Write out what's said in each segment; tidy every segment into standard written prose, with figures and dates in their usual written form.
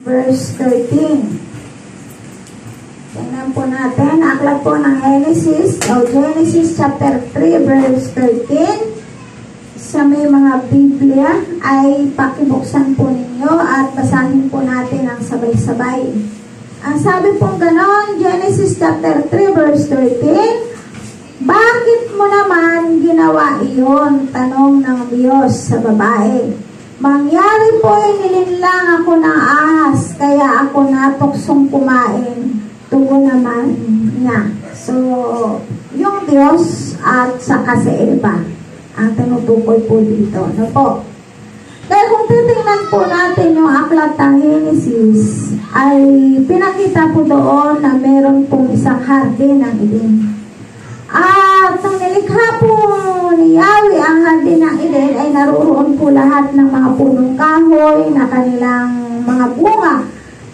verse 13. Tingnan po natin, aklat po ng Genesis chapter 3, verse 13. Sa may mga Biblia ay pakibuksan po ninyo at basahin po natin ang sabay-sabay. Ang sabi pong ganon, Genesis chapter 3, verse 13, bakit mo naman ginawa iyon? Tanong ng Diyos sa babae. Mangyari po nilinlang ako ng ahas, kaya ako natuksong kumain. Tugon naman niya. So, yung Diyos at saka si Eva ang tinutukoy po dito. Ano po? Kaya kung titingnan po natin yung aklat ng Genesis, ay pinakita po doon na meron pong isang hardin ng Eden. At nang nilikha po ni Yahweh ang hardin ng Eden, ay naroon po lahat ng mga punong kahoy na kanilang mga bunga.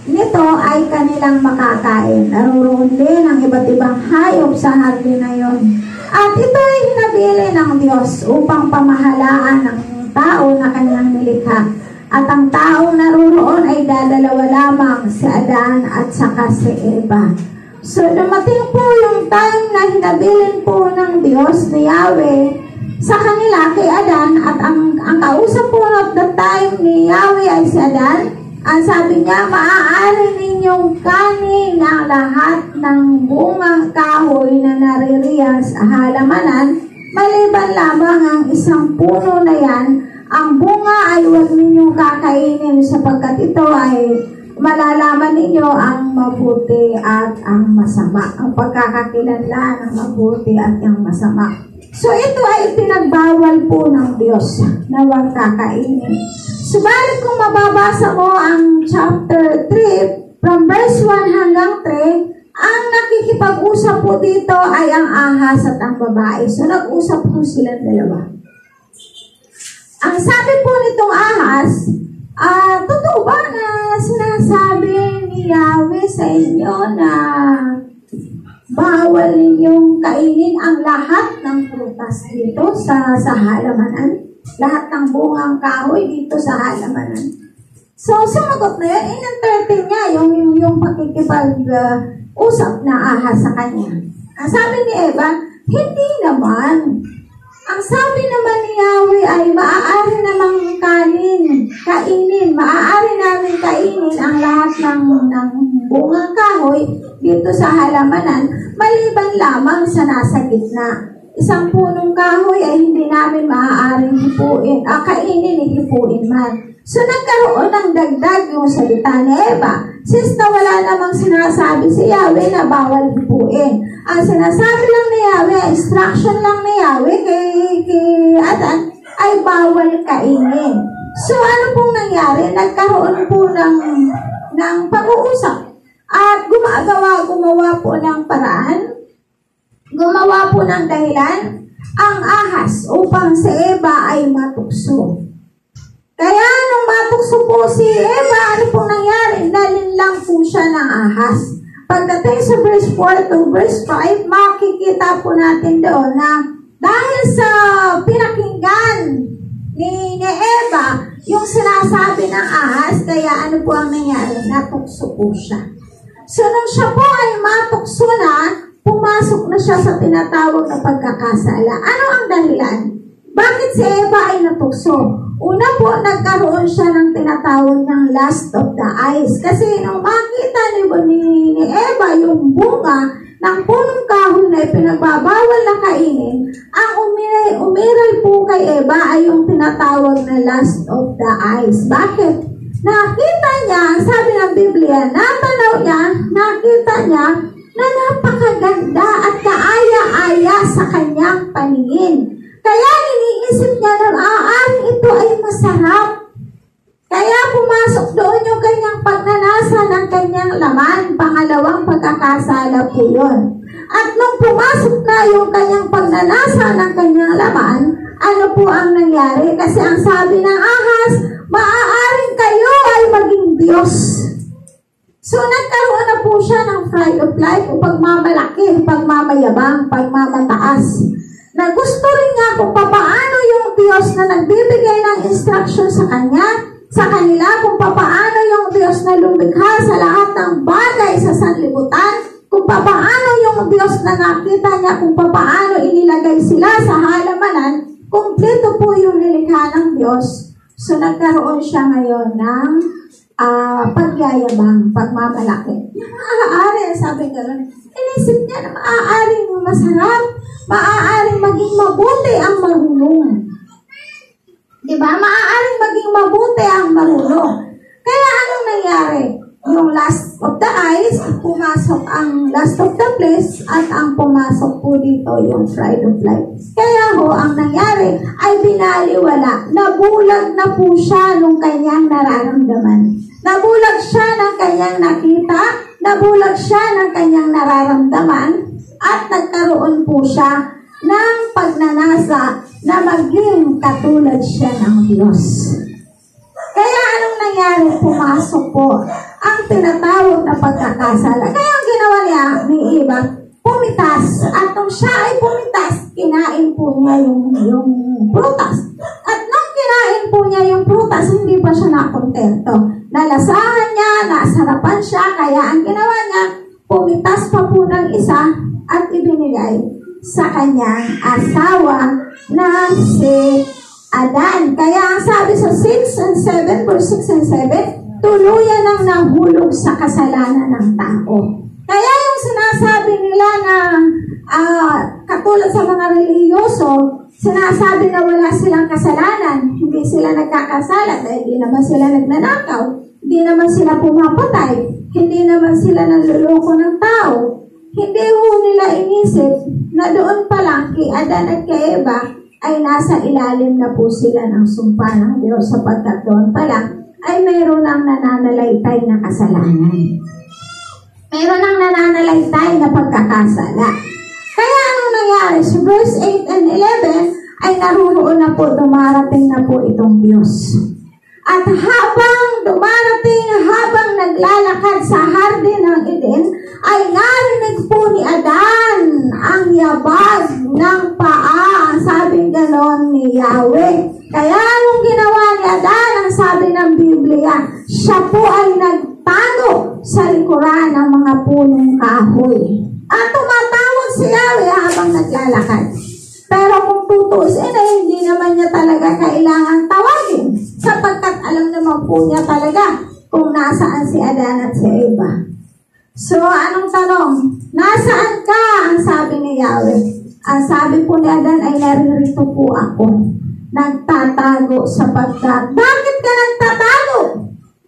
Nito ay kanilang makakain. Naroon din ang iba't ibang hayop sa hardin na yon. At ito ay hinabili ng Diyos upang pamahalaan ng tao na kanyang nilikha. At ang taong naroon ay dadalawa lamang, si Adan at saka si Eva. So, dumating po yung time na hinabilin po ng Diyos ni Yahweh sa kanila kay Adan. At ang kausap po at the time ni Yahweh ay si Adan. Ang sabi niya, maaari ninyong kanin ang lahat ng bungang kahoy na naririyan sa halamanan, maliban lamang ang isang puno na yan. Ang bunga ay huwag ninyong kakainin sapagkat ito ay malalaman ninyo ang mabuti at ang masama. Ang pagkakakilanlan ng mabuti at ang masama. So ito ay pinagbawal po ng Diyos na huwag kakainin. Subalit kung mababasa mo ang chapter 3, from verse 1 hanggang 3, ang nakikipag-usap po dito ay ang ahas at ang babae. So nag-usap po silang dalawa. Ang sabi po nitong ahas, totoo ba na sinasabi ni Yahweh sa inyo na bawal ninyong kainin ang lahat ng prutas dito sa halamanan? Lahat ng bungang kahoy dito sa halamanan. So, sumagot na yun. In-entertain niya yung pakikipag-usap na ahas sa kanya. Ang sabi ni Eva, hindi naman. Ang sabi naman ni Yahweh ay maaari namang kainin. Maaari namin kainin ang lahat ng bungang kahoy dito sa halamanan, maliban lamang sa nasa gitna. Isang punong kahoy ay hindi namin maaaring hipuin, kainin, hipuin man. So, nagkaroon ng dagdag yung salita ni Eva. Since na wala namang sinasabi si Yahweh na bawal hipuin. Ang sinasabi lang ni Yahweh, instruction lang ni Yahweh kay Adan, ay bawal kainin. So, ano pong nangyari? Nagkaroon po ng pag-uusap. At gumawa po ng paraan. Gumawa po ng dahilan ang ahas upang si Eva ay matukso. Kaya nung matukso po si Eva, ano pong nangyari? Nalinlang po siya ng ahas. Pagdating sa verse 4 to verse 5, makikita po natin doon na dahil sa pinakinggan ni Eva, yung sinasabi ng ahas, kaya ano po ang nangyari? Natukso po siya. So nung siya po ay matukso na, pumasok na siya sa tinatawag na pagkakasala. Ano ang dahilan? Bakit si Eva ay natukso? Una po, nagkaroon siya ng tinatawag ng lust of the eyes. Kasi nung makita ni Eva yung bunga ng punong kahoy na ipinagbabawal na kainin, ang umiral po kay Eva ay yung tinatawag na lust of the eyes. Bakit? Nakita niya, sabi ng Biblia, nakita niya na napakaganda at kaaya-aya sa kanyang paningin. Kaya iniisip niya na ito ay masarap. Kaya pumasok doon yung kanyang pagnanasa ng kanyang laman. Pangalawang pagkakasala po yun. At nung pumasok na yung kanyang pagnanasa ng kanyang laman, ano po ang nangyari? Kasi ang sabi ng ahas, maaaring kayo ay maging Diyos. So, nagkaroon na po siya ng pride of life o pagmamalaki, pagmamayabang, pagmamataas. Na gusto rin nga kung paano yung Diyos na nagbibigay ng instruction sa kanya, sa kanila kung papaano yung Diyos na lumikha sa lahat ng bagay sa sanlibutan, kung papaano yung Diyos na nakita niya, kung papaano inilagay sila sa halamanan, kumpleto po yung nilikha ng Diyos. So nagkaroon siya ngayon ng pagyayabang, pagmamalaki. Maaari, sabi gano'n, inisip niya na maaaring masarap, maaaring maging mabuti ang marunong. Diba? Maaaring maging mabuti ang marunong. Kaya anong nangyari? Yung last of the eyes, pumasok ang last of the flesh, at ang pumasok po dito yung pride of life. Kaya ho, ang nangyari ay binaliwala. Nabulag na po siya nung kanyang nararamdaman. Nabulag siya ng kanyang nakita, nabulag siya ng kanyang nararamdaman, at nagkaroon po siya ng pagnanasa na maging katulad siya ng Diyos. Kaya anong nangyari? Pumasok po ang tinatawag na pagkakasala. Kaya ang ginawa niya ni Eva, pumitas. At nung siya ay pumitas, kinain po niya yung prutas. At nung kinain po niya yung prutas, hindi pa siya nakontento. Nalasahan niya, nasarapan siya, kaya ang ginawa niya, pumitas pa po ng isa at ibinigay sa kanyang asawa na si Adan. Kaya ang sabi sa 6 and 7, verse 6 and 7, tuluyan ang nahulog sa kasalanan ng tao. Kaya yung sinasabi nila na katulad sa mga relihiyoso, sinasabi na wala silang kasalanan, hindi sila nagkakasala dahil hindi naman sila nagnanakaw, hindi naman sila pumapatay, hindi naman sila nanluloko ng tao. Hindi ho nila inisip na doon pa lang kay Adan at kay Eva ay nasa ilalim na po sila ng sumpa ng Diyos, sapagkat doon pa lang ay mayroon ng nananalaytay na kasalanan. Mayroon ng nananalaytay na pagkakasala. Kaya anong nangyari? Sa verse 8 and 11 ay naruroon na po, dumarating na po itong Diyos. At habang dumarating, habang naglalakad sa hardin ng Eden, ay narinig po ni Adan ang yabag ng paa, sabing ganon ni Yahweh. Kaya anong ginawa ni Adan? Ang sabi ng Biblia, siya po ay nagtago sa likuran ng mga punong kahoy. At tumatawag si Yahweh habang naglalakad. Pero kung tutusin ay hindi naman niya talaga kailangan tawagin, sapagkat alam naman po niya talaga kung nasaan si Adan at si Eva. So, anong tanong? Nasaan ka? Ang sabi ni Yahweh. Ang sabi po ni Adan ay naririto po ako. Nagtatago sapagkat. Bakit ka nagtatago?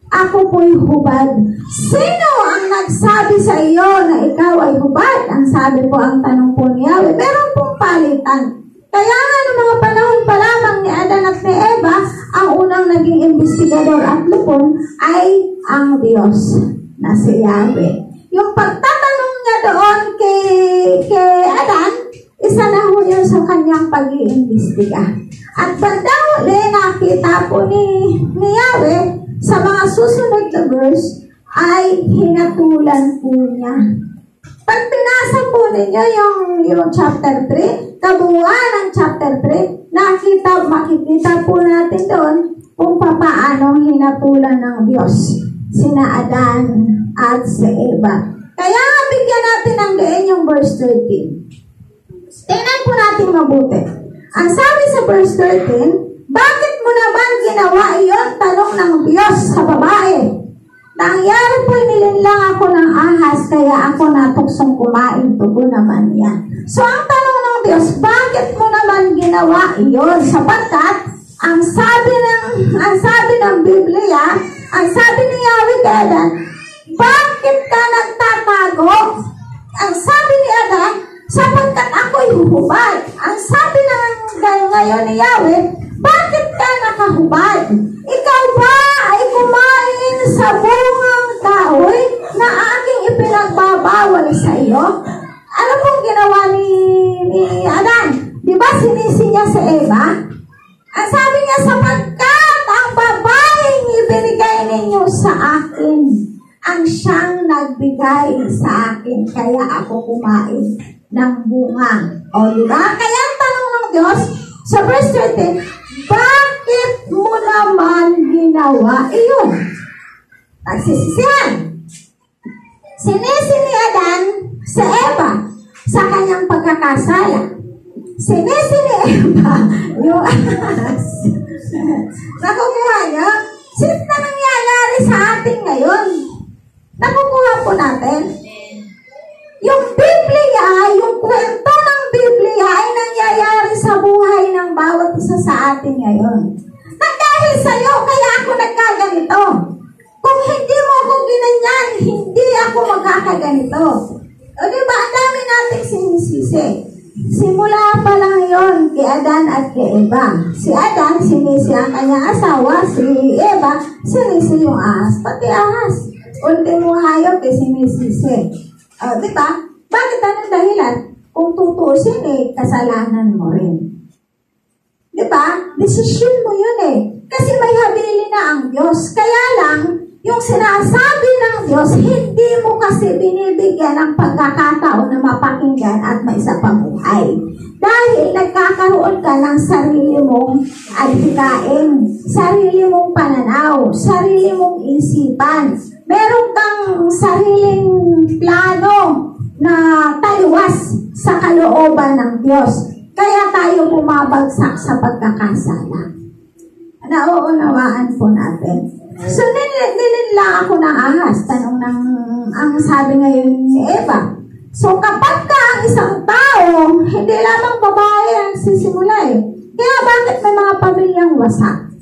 Ako po'y hubad. Sino ang nagsabi sa iyo na ikaw ay hubad? Ang sabi po, ang tanong po ni Yahweh. Meron pong palitan. Kaya nga noong mga panahon pa lamang ni Adan at ni Eva, ang unang naging investigador at lupon ay ang Diyos na si Yahweh. Yung pagtatanong niya doon kay Adan, isa na ho yun sa kanyang pag-iimbestiga. At bandang huli, nakita po ni Yahweh sa mga susunod na verse, ay hinatulan po niya. Pag pinasa po ninyo yung chapter 3, kabuuan ng chapter 3, makikita po natin doon kung paano hinatulan ng Diyos sina Adan at si Eva. Kaya bigyan natin ng diin yung verse 13. Tingnan po natin mabuti. Ang sabi sa verse 13, bakit mo naman ginawa iyon? Tanong ng Diyos sa babae. Nangyari po, nilinlang ako ng ahas, kaya ako natuksong kumain, tubo naman yan. So, ang tanong ng Diyos, bakit mo naman ginawa iyon? Sapagkat, ang sabi ng Biblia, ang sabi ni Yahweh kay Adan, bakit ka nagtatago? Ang sabi ni Adan, sapagkat ako'y huhubad. Ang sabi ngayon ni Yahweh, bakit ka nakahubad? Ikaw ba ay kumain sa bungang kahoy na aking ipinagbabawal sa iyo? Ano pong ginawa ni Adan? Di ba sinisi niya si Eva? Ang sabi niya, sapagkat ang babaeng ibinigay ninyo sa akin, ang siyang nagbigay sa akin, kaya ako kumain ng bunga. O di ba? Kaya ang tanong ng Diyos, sa verse 13, bakit bakit mo naman ginawa iyon? Nagsisisihan. Sinisi ni Adan sa Eva sa kanyang pagkakasala. Sinisi ni Eva yung ahas. Nakukuha niyo? Since na nangyayari sa atin ngayon, nakukuha po natin. Yung Biblia, yung kwento ng Biblia ay nangyayari sa buhay ng bawat isa sa atin ngayon. Dahil sa'yo, kaya ako nagkaganito. Kung hindi mo ako ginanyan, hindi ako magkakaganito. O diba, ang dami nating sinisisi. Simula pa lang yun kay Adan at kay Eva. Si Adan, sinisi ang kanyang asawa. Si Eva, sinisi yung ahas. Pati ahas. Ultimo hayop ay sinisisi. O diba? Bakit anong dahilan? Kung tutusin kasalanan mo rin. Diba? Desisyon mo yun Kasi may habili na ang Diyos. Kaya lang, yung sinasabi ng Diyos, hindi mo kasi binibigyan ng pagkakataon na mapakinggan at maisapabuhay. Dahil nagkakaroon ka ng sarili mong adhikain, sarili mong pananaw, sarili mong isipan. Meron kang sariling plano na taliwas sa kalooban ng Diyos. Kaya tayo bumabagsak sa pagkakasala. Nauunawaan po natin. So, nilin lang ako ng ahas. Tanong ng, ang sabi ngayon ni Eva. So, kapag ka ang isang tao, hindi lamang babae ang sisimula Kaya bakit may mga pamilyang wasak?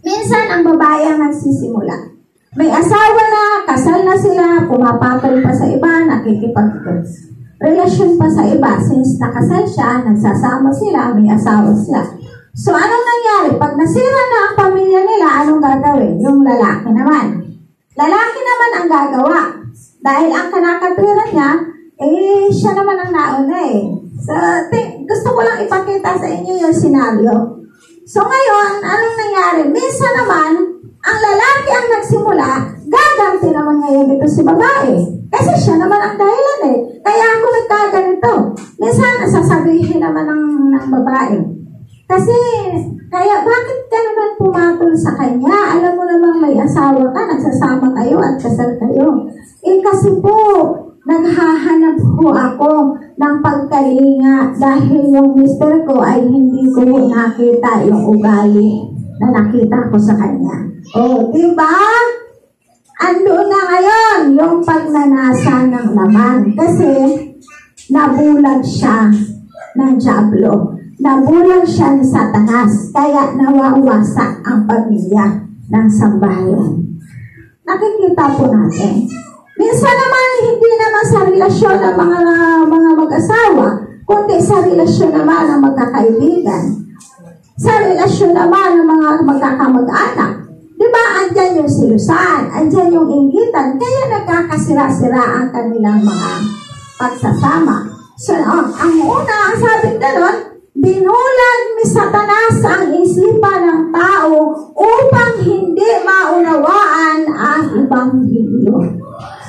Minsan, ang babae ang nagsisimula. May asawa na, kasal na sila, pumapatol pa sa iba, nakikipag-relasyon pa sa iba. Since nakasal siya, nagsasama sila, may asawa sila. So, anong nangyari? Pag nasira na ang pamilya nila, anong gagawin? Yung lalaki naman. Lalaki naman ang gagawa. Dahil ang kanakatwira niya, siya naman ang nauna So, gusto ko lang ipakita sa inyo yung senaryo. So, ngayon, anong nangyari? Minsan naman, ang lalaki ang nagsimula, gaganti naman ngayon ito si babae. Kasi siya naman ang dahilan Kaya ako nagkaganito. Minsan, sasabihin naman ng babae. Kasi, kaya bakit ka naman pumatol sa kanya? Alam mo namang may asawa ka, nagsasama kayo at kasal kayo. Kasi po, naghahanap po ako ng pagkalinga dahil yung mister ko ay hindi ko nakita yung ugali na nakita ko sa kanya. Diba? Andoon na ngayon yung pagnanasa ng laman. Kasi, nabulag siya ng dyablo. Nabulag siya ni Satanas, kaya nawawasak ang pamilya ng sambahayan. Nakikita po natin. Minsan naman, hindi naman sa relasyon ng mga mag-asawa, kundi sa relasyon naman ng magkakaibigan. Sa relasyon naman ng mga magkakamag-anak. Diba, andyan yung silusan, andyan yung inggitan, kaya nagkakasira-sira ang kanilang mga pagsasama. So, ang una, ang sabi gano'n, binulag ni Satanas ang isipan ng tao upang hindi maunawaan ang Ebanghelyo.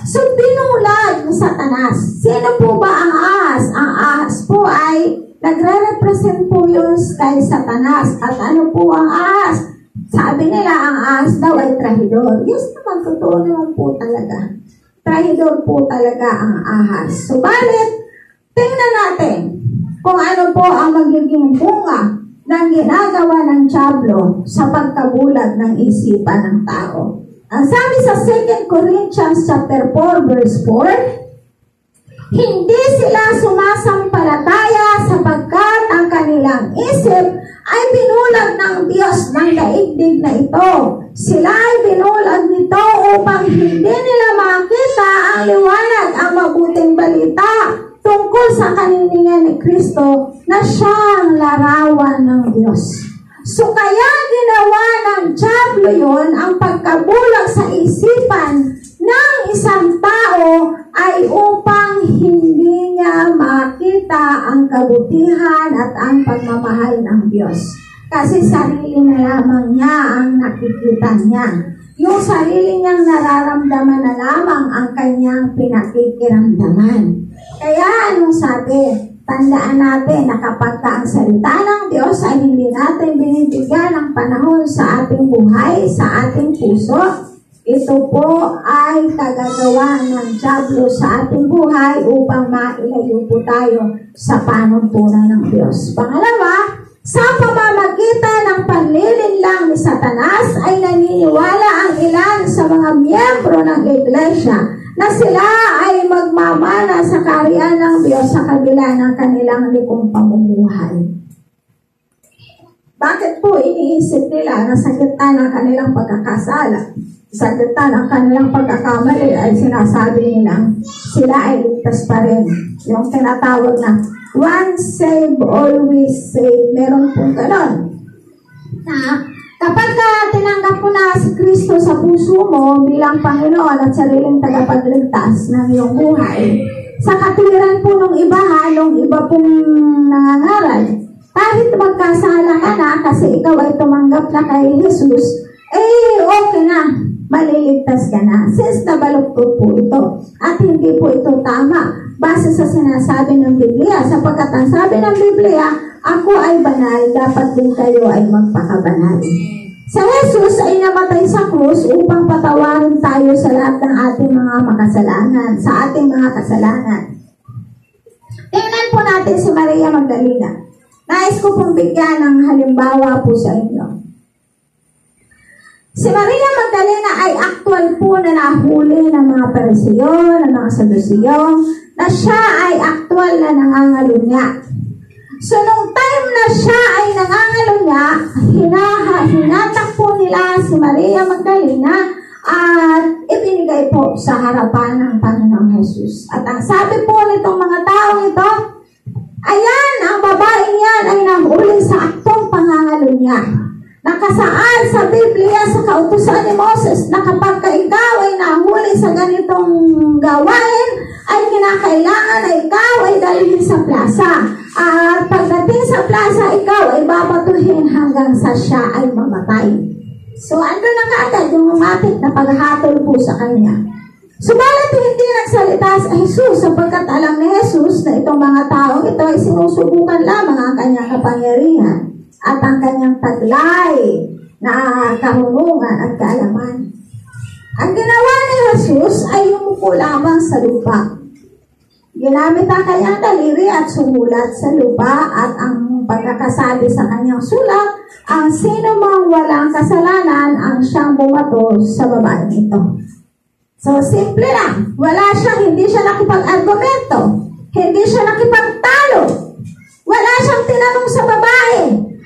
So, binulag ni Satanas. Sino po ba ang ahas? Ang ahas po ay nagre-represent po yun kay Satanas. At ano po ang ahas? Sabi nila ang ahas daw ay trahidor. Yes naman, totoo naman po talaga. Trahidor po talaga ang ahas. Subalit, tingnan natin kung ano po ang magiging bunga ng ginagawa ng dyablo sa pagkabulag ng isipan ng tao. Ang sabi sa 2 Corinthians chapter 4 verse 4, hindi sila sumasampalataya sapagkat ang kanilang isip ay binulag ng Diyos ng daigdig na ito. Sila ay binulag nito upang hindi nila makita ang liwanag, ang mabuting balita tungkol sa kanilingan ni Kristo na siyang larawan ng Diyos. So kaya ginawa ng dyablo yun, ang pagkabulag sa isipan ng isang tao ay upang hindi niya makita ang kabutihan at ang pagmamahal ng Diyos. Kasi sarili na lamang niya ang nakikita niya. Yung sarili niyang nararamdaman na lamang ang kanyang pinakikiramdaman. Kaya anong sabi? tandaan natin na kapag ang salita ng Diyos ay hindi natin binibigyan ng panahon sa ating buhay, sa ating puso, ito po ay kagagawa ng dyablo sa ating buhay upang mailayo po tayo sa panuntunan ng Diyos. Pangalawa, sa pamamagitan ng panlilinlang ni Satanas ay naniniwala ang ilan sa mga miyembro ng iglesia na sila ay magmamana sa kaharian ng Diyos sa kabila ng kanilang likong pamumuhay. Bakit po iniisip nila na sa gitna ng kanilang pagkakasala, sa gitna ng kanilang pagkakamali ay sinasabi nilang sila ay ligtas pa rin? Yung tinatawag na once saved, always saved. Meron pong ganon. Na kapag tinanggap mo na si Kristo sa puso mo bilang Panginoon at sariling tagapagligtas ng iyong buhay, sa katwiran po ng iba, halong iba pong nangangaral, kahit magkasala ka na kasi ikaw ay tumanggap na kay Jesus, okay na, maliligtas ka na. Since nabaluktot po ito at hindi po ito tama base sa sinasabi ng Biblia, sapagkat ang sabi ng Biblia, ako ay banal, dapat din kayo ay magpakabanal. Sa Jesus ay namatay sa krus upang patawarin tayo sa lahat ng ating mga makasalanan, sa ating mga kasalanan. Tingnan po natin si Maria Magdalena. Nais ko pong bigyan ng halimbawa po sa inyo. Si Maria Magdalena ay actual po na nahuli ng mga Parisiyo, ng mga Sadusiyo, na siya ay actual na nangangalunya. So, nung time na siya ay nangangalunya, hinatak po nila si Maria Magdalena at ibinigay po sa harapan ng Panginoong Jesus. At ang sabi po nitong mga taong ito, ayan, ang babaeng yan ay nahuli sa aktong pangangalunya. Nakasaan sa Biblia sa kautusan ni Moses na kapag ikaw ay nahuli sa ganitong gawain, ay kinakailangan na ikaw ay dalhin sa plaza. At pagdating sa plaza, ikaw ay babatuhin hanggang sa siya ay mamatay. So, ando na kaagad yung umatik na paghatol po sa kanya. Subalit hindi nagsalita sa Jesus sapagkat alam ni Jesus na itong mga taong ito ay sinusubukan lamang ang kanyang kapangyarihan at ang kanyang taglay na kahunungan at kaalaman. Ang ginawa ni Jesus ay yumuko lamang sa lupa. Ginamit ang kanyang daliri at sumulat sa lupa at ang pagkakasabi sa kanyang sulat, ang sino mang walang kasalanan ang siyang bumato sa babaeng ito. So, simple lang. Hindi siya nakipag-argumento. Hindi siya nakipagtalo. Wala siyang tinanong sa babae.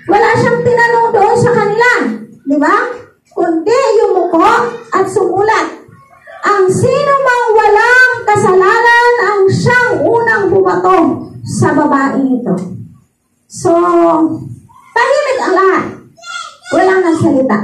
Wala siyang tinanong doon sa kanila. Di ba? Kundi yumuko at sumulat. Ang sino mang walang kasalanan ang siyang unang bumato sa babaeng ito. So, tahimik ang lahat. Walang nagsalita.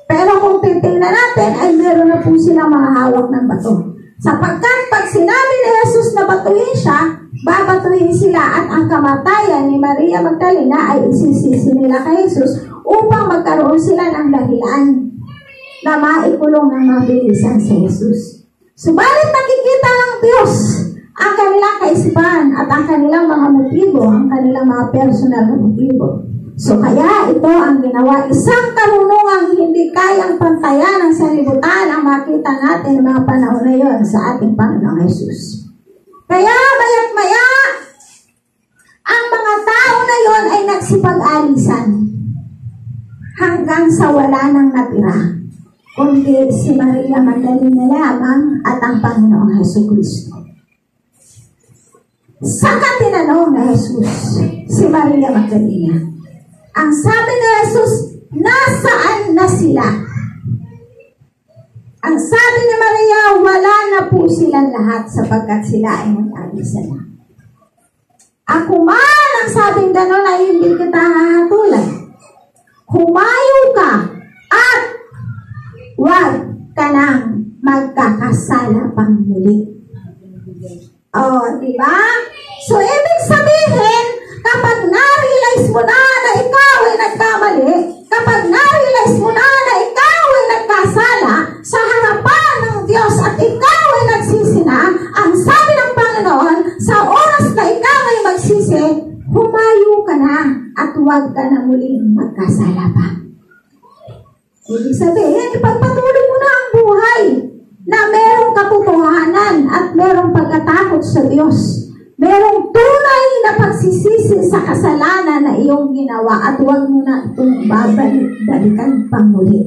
Pero kung titingnan natin, ay meron na po silang mga hawak ng bato. Sapagkat pag sinabi ni Jesus na batuhin siya, babatuhin sila at ang kamatayan ni Maria Magdalena ay isisisi nila kay Jesus upang magkaroon sila ng dahilan na maikulong ng mabilisan sa Jesus. Subalit nakikita ng Diyos ang kanilang kaisipan at ang kanilang mga motibo, ang kanilang mga personal na motibo. So kaya ito ang ginawa, isang karunungang hindi kayang pantayan ng sanlibutan ang makita natin ng mga panahon na yon sa ating Panginoong Jesus. Kaya maya't maya, ang mga tao na yon ay nagsipag-alisan hanggang sa wala nang natira, kundi si Maria Magdalena lamang at ang Panginoong Jesucristo. Saka tinanong na Jesus si Maria Magdalena. Ang sabi ni Jesus, nasaan na sila? Ang sabi ni Maria, wala na po silang lahat sapagkat sila ay nag-alisa na. Ako man ang sabing gano'n ay hindi kita hahatulan. Humayo ka at huwag ka nang magkakasala pang muli. Diba? So, ibig sabihin, kapag na-realize mo na ikaw ay nagkamali, kapag na-realize mo na ikaw ay nagkasala sa harapan ng Diyos at ikaw ay nagsisi na, ang sabi ng Panginoon, sa oras na ikaw ay magsisi huwag ka na muling magkasala pa. Ibig sabihin, ipagpatuloy mo na ang buhay na merong katotohanan at merong pagkatakot sa Diyos. Merong tunay na pagsisisi sa kasalanan na iyong ginawa at huwag mo na itong babalik-balikan pang muli.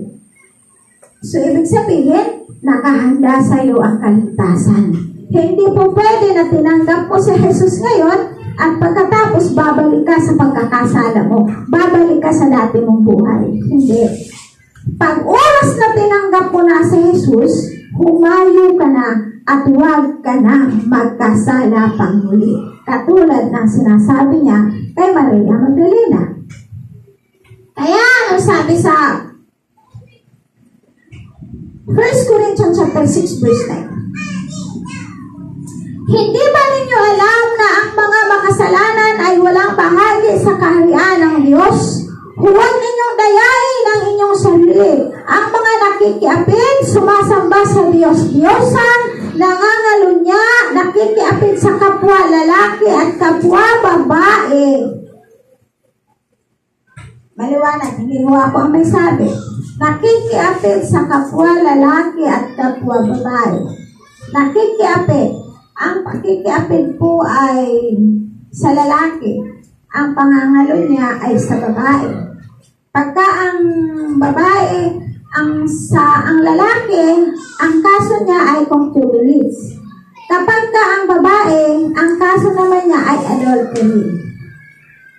So, ibig sabihin, nakahanda sa iyo ang kaligtasan. Hindi po pwede na tinanggap mo si Jesus ngayon at pagkatapos babalik ka sa pagkakasala mo. Babalik ka sa dati mong buhay. Hindi. Pag oras na tinanggap mo na si Jesus, humayo ka na at huwag ka na magkasala pang muli. Katulad ng sinasabi niya kay Maria Magdalena. Kaya ang sabi sa 1 Corinthians chapter 6 verse 9. Hindi ba ninyo alam na ang mga makasalanan ay walang bahagi sa kaharian ng Diyos? Huwag ninyong dayain ang inyong sarili. Ang mga nakikiapid, sumasamba sa Diyos-Diyosan, nangangalunya, nakikiapid sa kapwa lalaki at kapwa babae. Maliwanag, hindi mo ako ang may sabi. Nakikiapid sa kapwa lalaki at kapwa babae. Nakikiapid. Ang pakikiapid po ay sa lalaki. Ang pangangalo niya ay sa babae. Pagka ang babae, ang lalaki, ang kaso niya ay concubinage. Kapag ka ang babae, ang kaso naman niya ay adultery.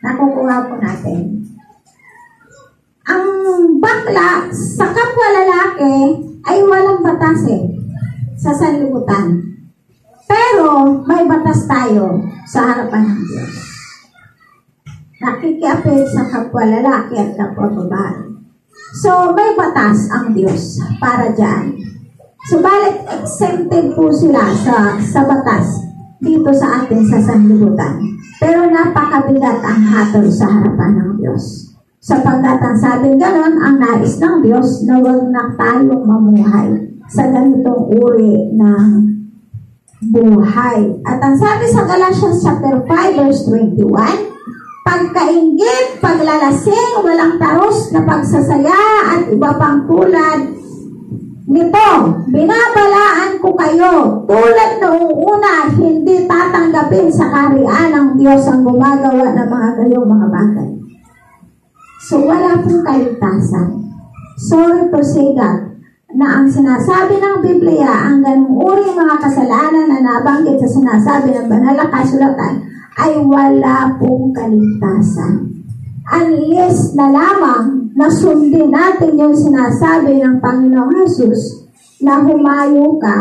Nakukuha po natin. Ang bakla sa kapwa lalaki ay walang batas sa sanlibutan. Pero may batas tayo sa harapan ng Diyos. Nakikiapid sa kapwa lalaki at kapwa babae. So, may batas ang Diyos para dyan. Subalit, exempted po sila sa batas dito sa atin sa sanlibutan. Pero napakabigat ang hatol sa harapan ng Diyos. Sapagkat ang sabing ganon, ang nais ng Diyos na huwag na tayong mamuhay sa ganitong uri ng buhay. At ang sabi sa Galatians chapter 5 verse 21, pagkainggit, paglalasing, walang taros na pagsasaya at iba pang tulad nito, binabalaan ko kayo, tulad noong una, hindi tatanggapin sa kaharian ng Diyos ang gumagawa ng mga gayong mga bagay. So, wala pong kaligtasan. Sorry to say that, na ang sinasabi ng Biblia, ang ganung uri mga kasalanan na nabanggit sa sinasabi ng banal na kasulatan, ay wala pong kaligtasan. Unless na lamang na sundin natin yung sinasabi ng Panginoong Jesus na humayo ka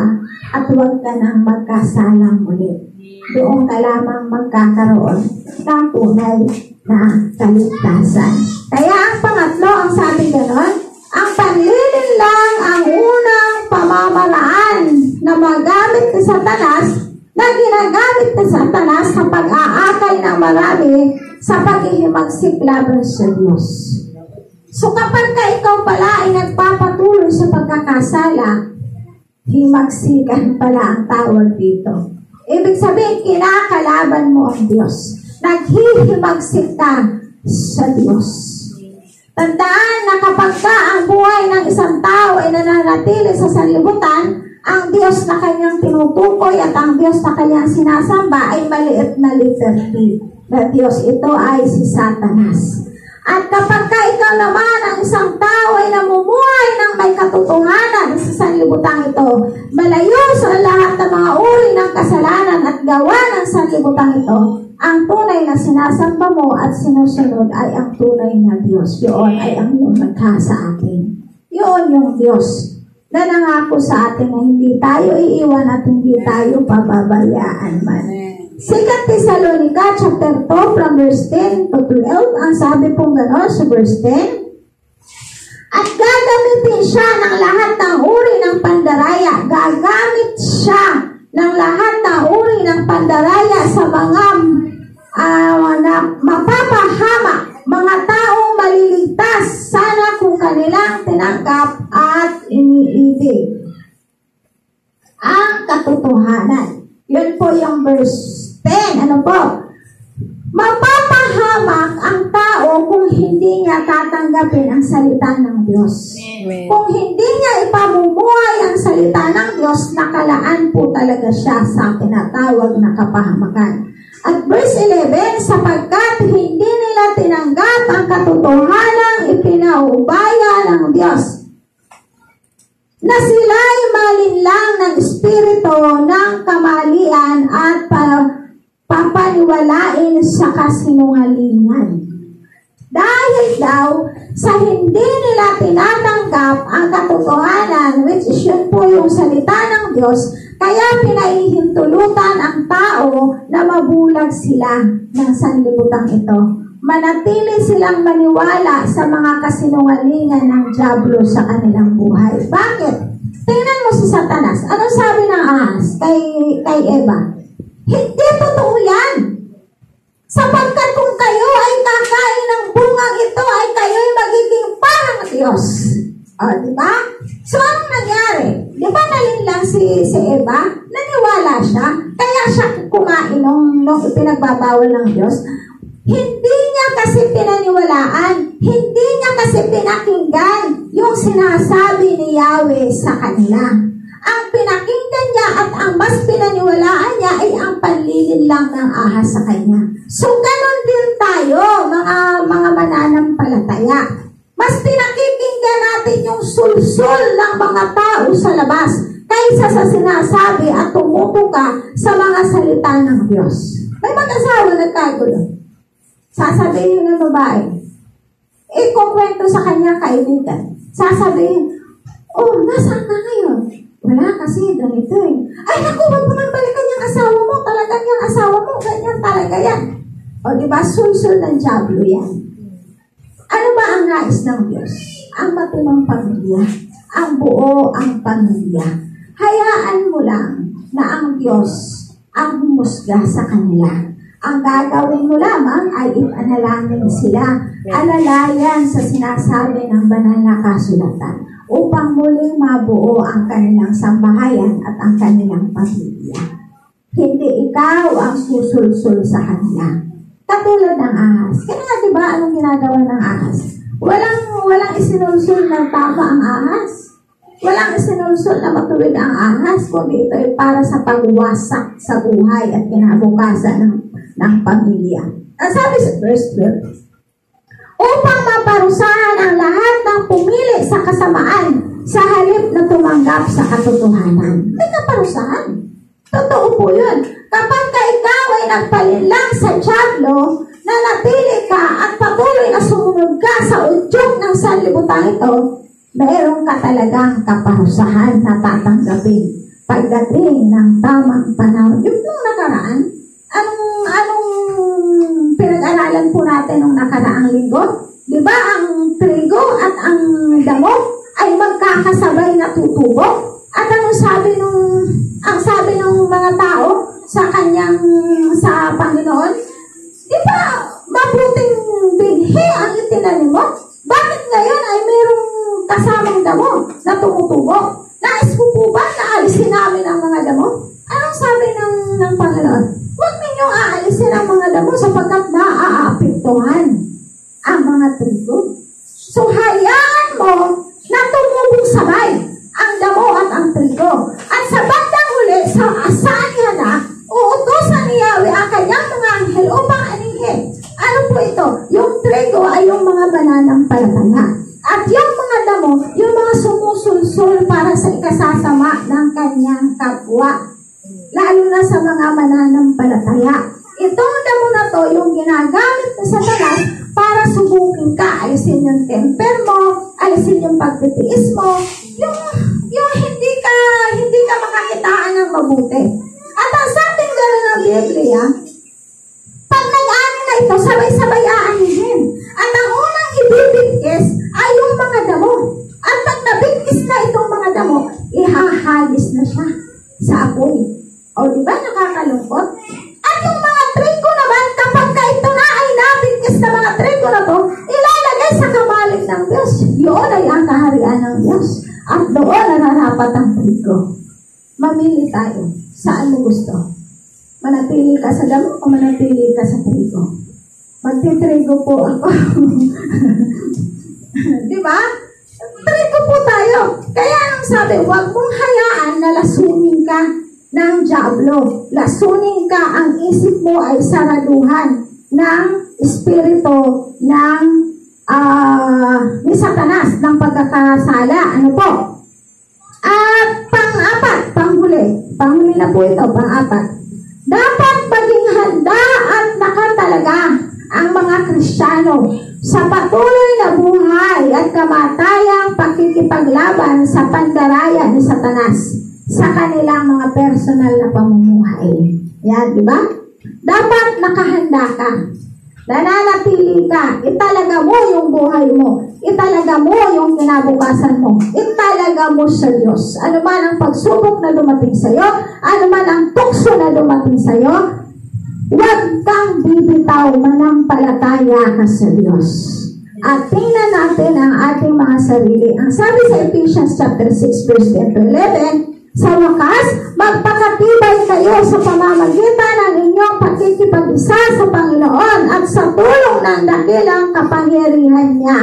at huwag ka nang magkasala muli. Doon ka lamang magkakaroon ng tunay na kaligtasan. Kaya ang pangatlo, ang sabi gano'n, ang panlilin lang ang unang pamamaraan na magamit ni Satanas, na ginagamit ni Satanas sa pag-aakay ng marami sa paghihimagsik laban sa Diyos. So kapag ka ikaw pala ay nagpapatuloy sa pagkakasala, himagsikan pala ang tawag dito. Ibig sabihin, kinakalaban mo ang Diyos. Naghihimagsik ka sa Diyos. Tandaan na kapag ka ang buhay ng isang tao ay nananatili sa sanlibutan, ang Diyos na kanyang tinutukoy at ang Diyos na kanyang sinasamba ay maliit na liberty. Na Diyos ito ay si Satanas. At kapag ka ikaw naman ang isang tao ay namumuhay ng may katotohanan sa sanlibutan ito, malayo sa lahat ng mga uri ng kasalanan at gawa ng sanlibutan ito, ang tunay na sinasamba mo at sinusunod ay ang tunay na Diyos. Yun ay ang lumikha sa atin. Yun yung Diyos na nangako sa atin na hindi tayo iiwan at hindi tayo pababayaan man. 2 Thessalonica chapter 2 from verse 10 to 12, ang sabi pong gano'n sa verse 10, at gagamitin siya ng lahat ng uri ng pandaraya. Gagamit siya ng lahat ng uri ng pandaraya sa mga mapapahama, mga taong maliligtas, sana kung kanilang tinanggap at iniibig ang katotohanan. Yun po yung verse 10. Ano po? Mapapahama mapapahamak ang tao kung hindi niya tatanggapin ang salita ng Diyos. Amen. Kung hindi niya ipamumuhay ang salita ng Diyos, nakalaan po talaga siya sa tinatawag na kapahamakan. At verse 11, sapagkat hindi nila tinanggap ang katotohanang ipinaubaya ng Diyos, na sila'y malinlang ng espiritu ng kamalian at papaniwalain sa kasinungalingan. Dahil daw sa hindi nila tinatanggap ang katotohanan, which is yun po yung salita ng Diyos, kaya pinahihintulutan ang tao na mabulag sila ng sanlibutan ito. Manatili silang maniwala sa mga kasinungalingan ng dyablo sa kanilang buhay. Bakit? Tingnan mo si Satanas. Anong sabi ng ahas kay Eva? Hindi totoo yan. Sapagkat kung kayo ay kakain ng bungang ito, ay kayo'y magiging parang Diyos. O, diba? So, anong nangyari? Di ba nalinlang si Eva? Naniwala siya. Kaya siya kumain nung ipinagbabawal ng Diyos. Hindi niya kasi pinaniwalaan. Hindi niya kasi pinakinggan yung sinasabi ni Yahweh sa kanila. Ang pinakinggan niya at ang mas pinaniwalaan niya ay ang panlilin lang ng ahas sa kanya. So, ganun din tayo, mga mananampalataya. Mas pinakikinggan natin yung sulsul ng mga tao sa labas kaysa sa sinasabi at tumutuka sa mga salita ng Diyos. May mag-asawa nagkagulo. Sasabihin ng babae, ikukwento sa kanya kaibigan. Sasabihin, oh, nasaan ka ngayon? Wala kasi ganito eh. Ay naku, wag mo nang balikan yung asawa mo. Talagang yung asawa mo, ganyan talaga yan. O diba, sulsul ng dyablo yan. Ano ba ang nais ng Diyos? Ang matinong pamilya. Ang buo ang pamilya. Hayaan mo lang na ang Diyos ang humusga sa kanila. Ang gagawin mo lamang ay ipanalangin sila, alalayan sa sinasabi ng banal na kasulatan upang muling mabuo ang kanilang sambahayan at ang kanilang pamilya. Hindi ikaw ang susulsul sa kanila. Katulad ng ahas. Kaya nga diba anong ginagawa ng ahas? Walang isinulsul ng tama ang ahas. Walang isinulsul na matuwid ang ahas, kundi ito ay para sa pagwasak sa buhay at kinabukasan ng pamilya. Ang sabi sa verse 12, upang maparusahan ang lahat ng pumili sa kasamaan sa halip na tumanggap sa katotohanan. May kaparusahan. Totoo po yun. Kapag ikaw ay nagpalinlang sa dyablo, na natili ka at patuloy na sumunod ka sa udyok ng sanlibutan ito, mayroon ka talagang kaparusahan na tatanggapin pagdating ng tamang panahon. Yung nung nakaraan, anong pinag-aralan po natin nung nakaraang linggo? Di ba ang trigo at ang damo ay magkakasabay na tutubo? At ang sabi ng mga tao sa Panginoon? Di ba mabuting binhi ang itinanim mo? Bakit ngayon ay mayroong kasamang damo na tumutubo? Nais ko po ba na alisin namin ang mga damo? Anong sabi ng Panginoon? Huwag ninyong aalisin ang mga damo sapagkat naaapektuhan ang mga trigo. So hayaan mo na tumubong sabay ang damo at ang trigo. At sa bandang huli, sa asanya na, uutosan ni Yahweh ang kanyang mga anghel upang anihin. Ano po ito? Yung trigo ay yung mga mananampalataya. At yung mga damo, yung mga sumusulsul para sa ikasasama ng kanyang kapwa. Lalo na sa mga mananampalataya. Itong damo na to, yung ginagamit na Satanas para subukin ka. Alisin yung temper mo, alisin yung pagtitiis mo, yung hindi ka makakitaan ng mabuti. At ang sabing gano'n ng Biblia, pag nag-ano na ito, sabay-sabay aanihin. At ang unang ibibigkis ay yung mga damo. At pag nabigkis na itong mga damo, ihahalis na siya sa apoy. O diba nakakalungkot? At yung mga trigo naman, kapag ito na ay nabigkis na mga trigo na to, ilalagay sa kamalig ng Diyos. Yun ay ang kaharian ng Diyos. At doon nararapat ang trigo. Mamili tayo. Saan mo gusto? Manatili ka sa damo o manatili ka sa trigo? Magtitrigo po ako. Di ba? Trigo po tayo. Kaya ang sabi, huwag mong hayaan na lasunin ka ng diablo. Lasunin ka, ang isip mo ay saraduhan ng espiritu ng ni Satanas, ng pagkakasala. Ano po? At pang-apat, panghuli na po ito, pang-apat. Dapat maging handa at nakatalaga ang mga Kristiyano sa patuloy na buhay at kamatayang pakikipaglaban sa pandaraya ni Satanas sa kanilang mga personal na pamumuhay. Yan, di ba? Dapat nakahanda ka. Nananatili ka. Italaga mo yung buhay mo. Italaga mo yung kinabukasan mo. Italaga mo sa Diyos. Ano man ang pagsubok na dumating sa'yo, ano man ang tukso na dumating sa'yo, huwag kang bibitaw, manampalataya ka sa Diyos. At tingnan natin ang ating mga sarili. Ang sabi sa Ephesians chapter 6 verse 10 to 11, sa wakas, magpakatibay kayo sa pamamagitan ng inyong pakikipag-isa sa Panginoon at sa tulong ng dakilang kapangyarihan niya.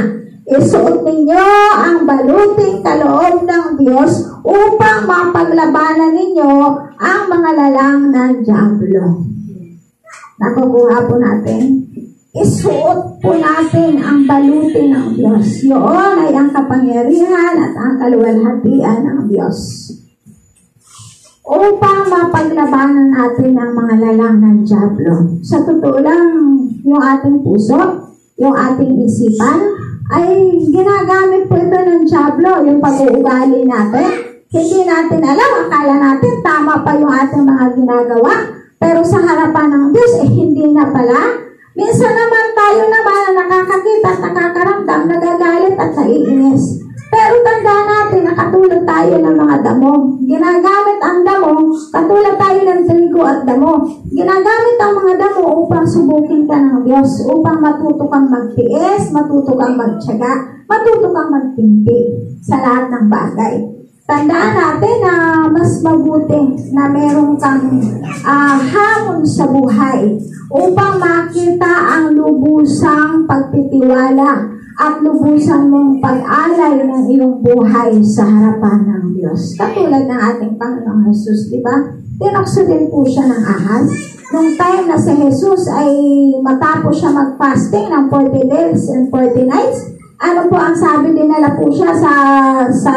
Isuot ninyo ang baluting kaloob ng Diyos upang mapaglabanan ninyo ang mga lalang ng diablo. Nakukuha po natin. Isuot po natin ang balutin ng Diyos. Yun ay ang kapangyarihan at ang kaluwalhatian ng Diyos. Upang mapaglabanan natin ang mga lalang ng diablo. Sa totoo lang, yung ating puso, yung ating isipan, ay ginagamit po ito ng diablo, yung pag-uugali natin. Hindi natin alam, akala natin tama pa yung ating mga ginagawa, pero sa harapan ng Diyos, hindi na pala. Minsan naman tayo naman na nakakakita at nakakaramdam, nagagalit at naiinis. Pero tandaan natin, nakatulad tayo ng mga damo. Ginagamit ang damo, katulad tayo ng trigo at damo. Ginagamit ang mga damo upang subukin ka ng Diyos, upang matuto kang magtiis, matuto kang magtiyaga, matuto kang magtinti sa lahat ng bagay. Tandaan natin na mas mabuti na meron kang hamon sa buhay upang makita ang lubusang pagtitiwala at lubusan mong pag-alay ng iyong buhay sa harapan ng Diyos. Katulad ng ating Panginoong Jesus, di ba? Tinokso din po siya ng ahas. Nung time na si Jesus ay matapos siya mag-fasting ng 40 days and 40 nights, ano po ang sabi, dinala po siya sa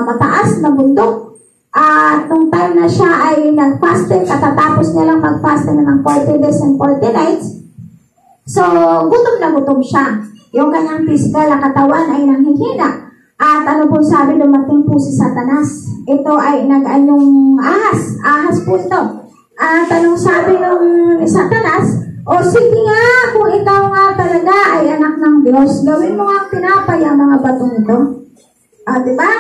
mataas na bundok. At nung time na siya ay nag-fasting, katatapos niya lang mag-fasting ng 40 days and 40 nights, so gutom na gutom siya. Yung kanyang physical na katawan ay nanghihina. At ano po sabi, dumating po si Satanas. Ito ay nag-anyong ahas. Ahas po ito. At anong sabi nung Satanas, o sige nga, kung ikaw nga talaga ay anak ng Diyos, gawin mo nga tinapay ang mga batong ito. Diba?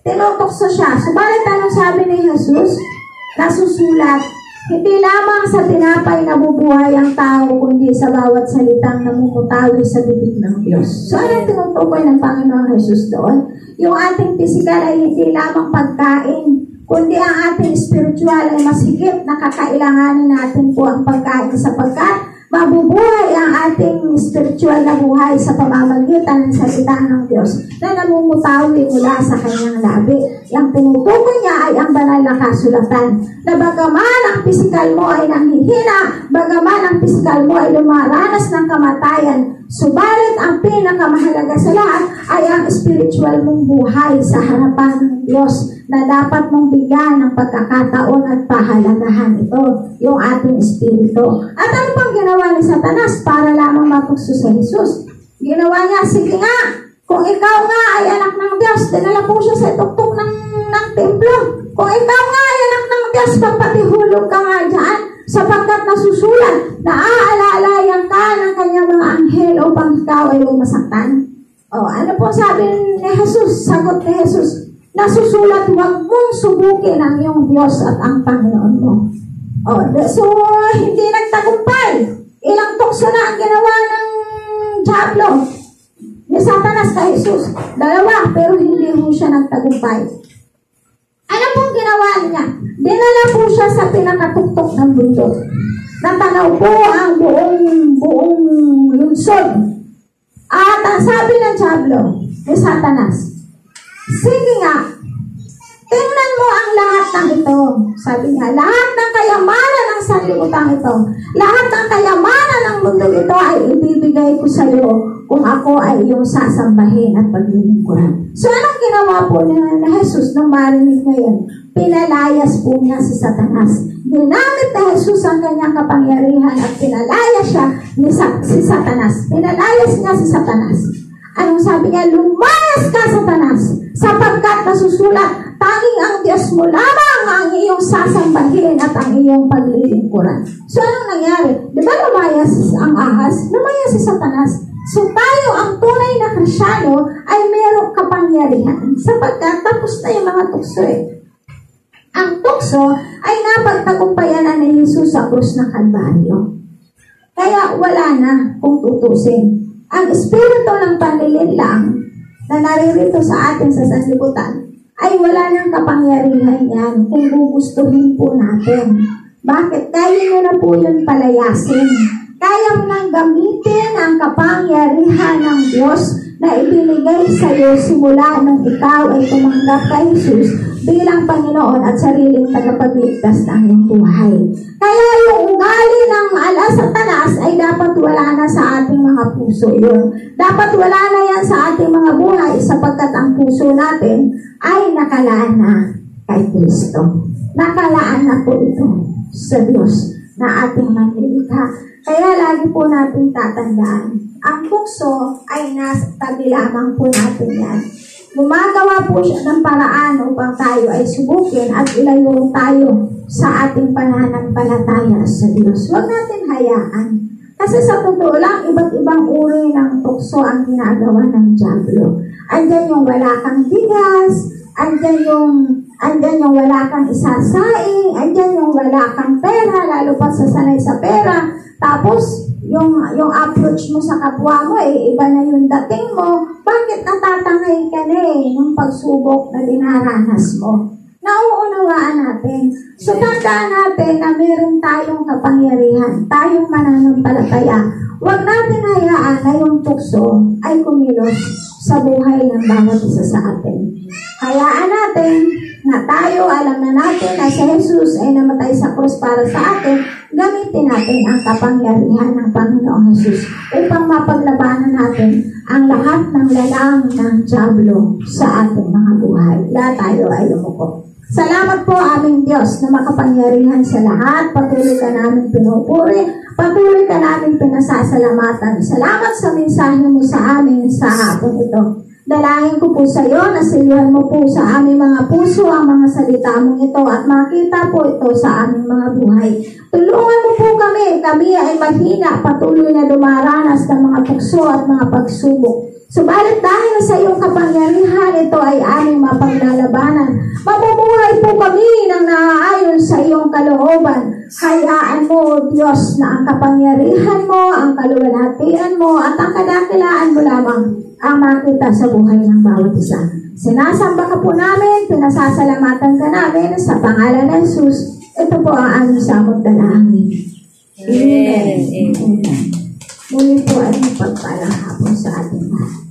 Tinutokso siya. Subalit anong sabi ni Jesus? Nasusulat, hindi lamang sa tinapay nabubuhay ang tao, kundi sa bawat salitang namumutawi sa bibig ng Diyos. So, anong tinutukoy ng Panginoon Jesus doon? Yung ating physical ay hindi lamang pagkain, kundi ang ating spiritual ay mas higit na kakailanganin natin po ang pagkain sapagkat mabubuhay ang ating spiritual na buhay sa pamamagitan ng salita ng Diyos na namumutawi mula sa kanyang labi. Ang tinutukoy niya ay ang banal na kasulatan na bagaman ang pisikal mo ay nanghihina, bagaman ang pisikal mo ay lumaranas ng kamatayan, subalit ang pinakamahalaga sa lahat ay ang spiritual mong buhay sa harapan ng Diyos na dapat mong bigyan ng pagkakataon at pahalagahan ito, yung ating espiritu. At ano pang ginawa ni Satanas para lamang matukso sa Jesus? Ginawa niya, sige nga, kung ikaw nga ay anak ng Diyos, dinala po siya sa tuktok ng templo. Kung ikaw nga ay anak ng Diyos, pagpatihulog ka nga dyan, sapagkat nasusulat na aalalayan ka ng kanyang mga anghel upang ikaw ay huwag masaktan. Ano po sabi ni Jesus? Sagot ni Jesus, nasusulat, huwag mong subukin ang iyong Diyos at ang Panginoon mo. So, hindi nagtagumpay. Ilang tukso na ang ginawa ng diablo ni Satanas kay Jesus. 2, pero hindi mo siya nagtagumpay. Ano pong ginawa niya? Dinala po siya sa pinakatuktok ng bundok. Natanaw po ang buong lungsod. At ang sabi ng Diablo, ni Satanas, sige nga, tingnan mo ang lahat ng ito. Sabi niya, lahat ng kayamanan ng sanlibutan ito, lahat ng kayamanan ng mundo ito ay ibibigay ko sa iyo kung ako ay iyong sasambahin at paglilingkuran. So anong ginawa po ni Jesus nung marinig ngayon? Pinalayas po niya si Satanas. Ginamit na Jesus ang kanyang kapangyarihan at pinalayas siya si Satanas. Pinalayas niya si Satanas. Anong sabi niya? Lumayas ka, Satanas, sapagkat nasusulat, tanging ang Diyos mo lamang ang iyong sasambahin at ang iyong paglilingkuran. So anong nangyari? Di ba lumayas ang ahas? Lumayas si Satanas. So tayo, ang tunay na Kristyano, ay mayroong kapangyarihan sapagkat tapos na yung mga tukso eh. Ang tukso ay napagtagumpayan na ni Jesus sa krus ng Kalbaryo. Kaya wala na kung tutusin. Ang espiritu ng panlilinlang na naririto sa atin sa sanlibutan ay wala nang kapangyarihan yan kung gugustuhin po natin. Bakit? Kaya nyo na po yun palayasin. Kaya mo nang gamitin ang kapangyarihan ng Diyos na ibinigay sa iyo simula nung ikaw ay tumanggap kay Jesus bilang Panginoon at sariling tagapagligtas ng iyong buhay. Kaya yung ugali ng Satanas ay dapat wala na sa ating mga puso yun. Dapat wala na yan sa ating mga buhay sapagkat ang puso natin ay nakalaan na kay Kristo. Nakalaan na po ito sa Diyos na ating manlilikha. Kaya lagi po natin tatandaan, ang bukso ay nasa tabi lamang po natin yan. Gumagawa po siya ng paraan upang tayo ay subukin at ilayo tayo sa ating pananampalataya sa Diyos. Huwag natin hayaan. Kasi sa totoo lang, iba't ibang uri ng tukso ang ginagawa ng Diablo. Andyan yung wala kang bigas, andyan yung wala kang isasaing, andyan yung wala kang pera, lalo pa sasanay sa pera. Tapos, yung approach mo sa kapwa mo, iba na yung dating mo. Bakit natatangay ka na nung pagsubok na dinaranas mo? Nauunawaan natin. So, tandaan natin na meron tayong kapangyarihan, tayong mananampalataya. Huwag natin hayaan na yung tukso ay kumilos sa buhay ng bawat isa sa atin. Hayaan natin na tayo, alam na natin na si Jesus ay namatay sa krus para sa atin, gamitin natin ang kapangyarihan ng Panginoong Jesus upang mapaglabanan natin ang lahat ng lalang ng Diablo sa ating mga buhay. Lahat tayo ay lumuko. Salamat po aming Diyos na makapangyarihan sa lahat. Patuloy ka namin pinupuri. Patuloy ka namin pinasasalamatan. Salamat sa mensahe mo sa amin sa hapon ito. Dalangin ko po sa iyo na siluhan mo po sa aming mga puso ang mga salita mong ito at makita po ito sa aming mga buhay. Tulungan mo po kami. Kami ay mahina, patuloy na dumaranas ng mga tukso at mga pagsubok. Subalit dahil sa iyong kapangyarihan, ito ay aming mapaglalabanan. Mamumuhay po kami ng naaayon sa iyong kalooban. Hayaan mo, Diyos, na ang kapangyarihan mo, ang kaluwalhatian mo, at ang kadakilaan mo lamang ang makita sa buhay ng bawat isa. Sinasamba ka po namin, pinasasalamatan ka namin sa pangalan ng Jesus. Ito po ang aming samot dalangin. Amen. Amen. Muli po ay pagpalang hapon sa ating lahat.